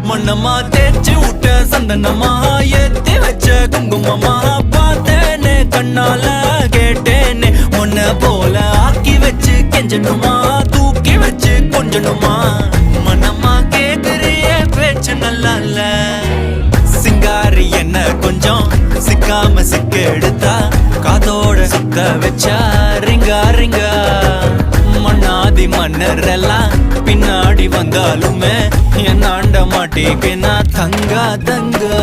மண்ணம்மா தேய்ச்சி விட்ட சந்தனமா ஏத்தி வச்ச குங்குமமா பார்த்தேனே கண்ணால கேட்டேனே உன்ன போல ஆக்கி வச்சு கெஞ்சணுமா தூக்கி வச்சு கொஞ்சணுமா மனமா கேக்குறிய பேச்சு நல்லா இல்ல சிங்காரி என்ன கொஞ்சம் சிக்காம சிக்க எடுத்தா காதோட சுத்த வச்சா ரிங்கா ரிங்கா மண்ணாதி மன்னர் எல்லாம் பின்னாடி வந்தாலுமே என் ஆண்ட மாட்டேக்கு நான் தங்கா தங்கா